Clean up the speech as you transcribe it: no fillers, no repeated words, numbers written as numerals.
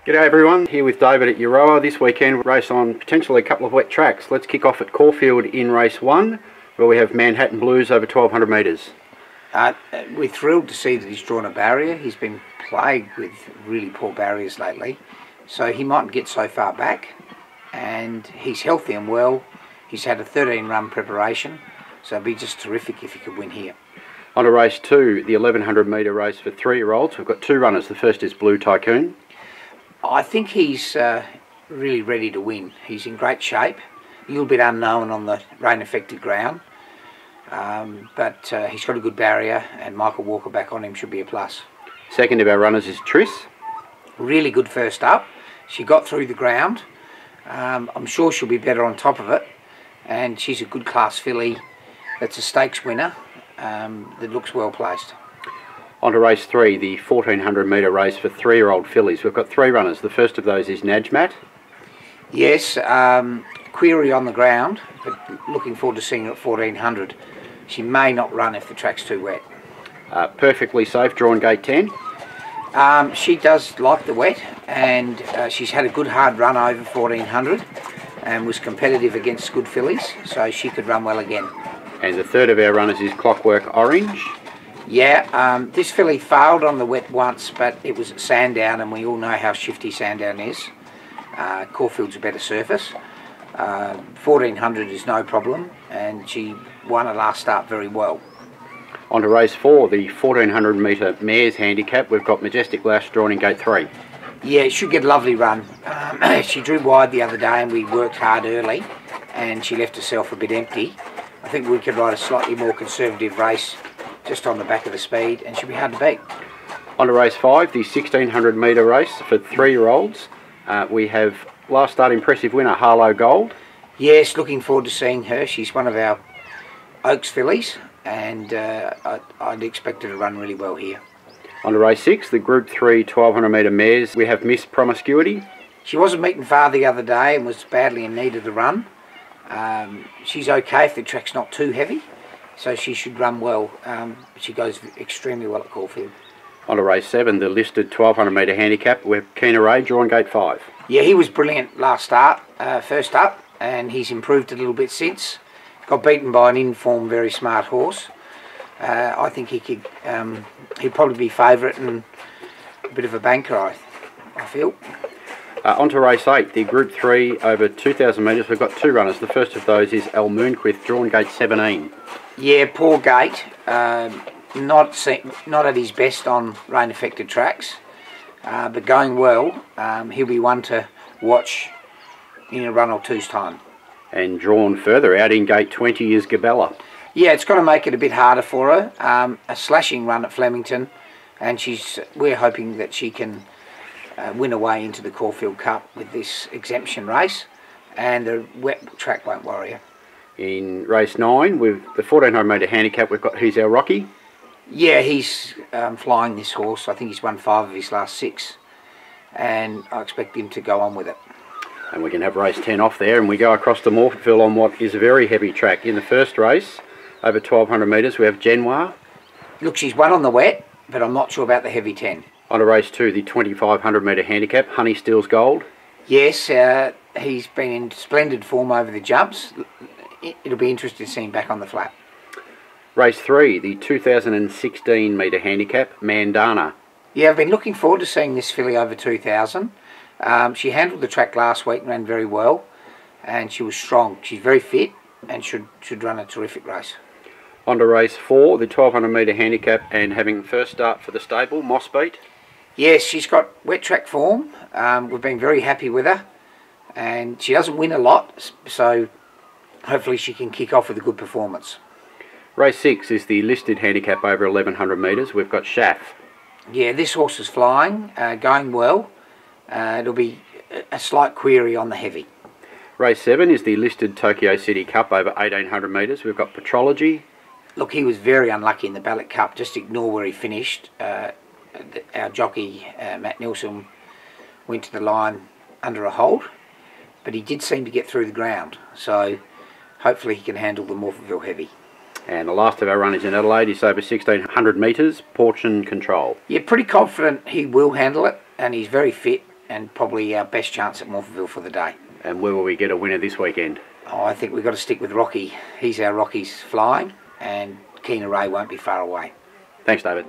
G'day everyone, here with David at Euroa. This weekend we race on potentially a couple of wet tracks. Let's kick off at Caulfield in race 1, where we have Manhattan Blues over 1200 metres. We're thrilled to see that he's drawn a barrier. He's been plagued with really poor barriers lately, so he mightn't get so far back, and he's healthy and well. He's had a 13 run preparation, so it'd be just terrific if he could win here. On to race 2, the 1100 metre race for 3-year-olds. We've got 2 runners. The first is Blue Tycoon. I think he's really ready to win. He's in great shape. A little bit unknown on the rain-affected ground, but he's got a good barrier, and Michael Walker back on him should be a plus. Second of our runners is Triss. Really good first up. She got through the ground. I'm sure she'll be better on top of it, and she's a good class filly that's a stakes winner that looks well placed. On to race 3, the 1400 metre race for 3-year-old fillies. We've got 3 runners. The first of those is Najmat. Yes, query on the ground, but looking forward to seeing her at 1400. She may not run if the track's too wet. Perfectly safe, drawn gate 10. She does like the wet, and she's had a good hard run over 1400 and was competitive against good fillies, so she could run well again. And the third of our runners is Clockwork Orange. Yeah, this filly failed on the wet once, but it was at Sandown, and we all know how shifty Sandown is. Caulfield's a better surface. 1400 is no problem, and she won her last start very well. On to race 4, the 1400 metre mares handicap. We've got Majestic Lash drawn in gate 3. Yeah, she get a lovely run. She drew wide the other day, and we worked hard early, and she left herself a bit empty. I think we could ride a slightly more conservative race just on the back of the speed, and she'll be hard to beat. On to race 5, the 1600 metre race for 3-year-olds. We have last start impressive winner Harlow Gold. Yes, looking forward to seeing her. She's one of our Oaks fillies, and I'd expect her to run really well here. On to race 6, the Group 3 1200 metre mares. We have Miss Promiscuity. She wasn't meeting far the other day and was badly in need of the run. She's okay if the track's not too heavy, so she should run well. She goes extremely well at Caulfield. On to race 7, the listed 1200 metre handicap. We have Keener Ray drawn gate 5. Yeah, he was brilliant last start, first up, and he's improved a little bit since. Got beaten by an in-form, very smart horse. I think he'd probably be favourite and a bit of a banker, I feel. On to race 8, the Group 3 over 2000 metres. We've got 2 runners. The first of those is El Moonquith, drawn gate 17. Yeah, poor gate. Not at his best on rain-affected tracks, but going well. He'll be one to watch in a run or two's time. And drawn further out in gate 20 is Gabella. Yeah, it's got to make it a bit harder for her. A slashing run at Flemington, and we're hoping that she can win her way into the Caulfield Cup with this exemption race, and the wet track won't worry her. In race 9, with the 1400 metre handicap, we've got Who's Our Rocky. Yeah, he's flying this horse. I think he's won 5 of his last 6, and I expect him to go on with it. And we can have race 10 off there, and we go across to Morphettville on what is a very heavy track. In the first race, over 1200 metres, we have Genoir. Look, she's won on the wet, but I'm not sure about the heavy 10. On to race 2, the 2500 metre handicap, Honey Steals Gold. Yes, he's been in splendid form over the jumps. It'll be interesting to see him back on the flat. Race 3, the 2016 metre handicap, Mandana. Yeah, I've been looking forward to seeing this filly over 2000. She handled the track last week and ran very well, and she was strong. She's very fit and should run a terrific race. On to race 4, the 1200 metre handicap, and having first start for the stable, Mossbeat. Yes, she's got wet track form. We've been very happy with her, and she doesn't win a lot, so hopefully she can kick off with a good performance. Race 6 is the listed handicap over 1100 metres. We've got Shaff. Yeah, this horse is flying, going well. It'll be a slight query on the heavy. Race 7 is the listed Tokyo City Cup over 1800 metres. We've got Petrology. Look, he was very unlucky in the Ballot Cup. Just ignore where he finished. Our jockey, Matt Nilsson, went to the line under a hold, but he did seem to get through the ground. So hopefully he can handle the Morphettville heavy. And the last of our runners in Adelaide is over 1600 metres, Portion Control. Yeah, pretty confident he will handle it, and he's very fit, and probably our best chance at Morphettville for the day. And where will we get a winner this weekend? Oh, I think we've got to stick with Rocky. He's our Rocky's flying, and Keena Ray won't be far away. Thanks, David.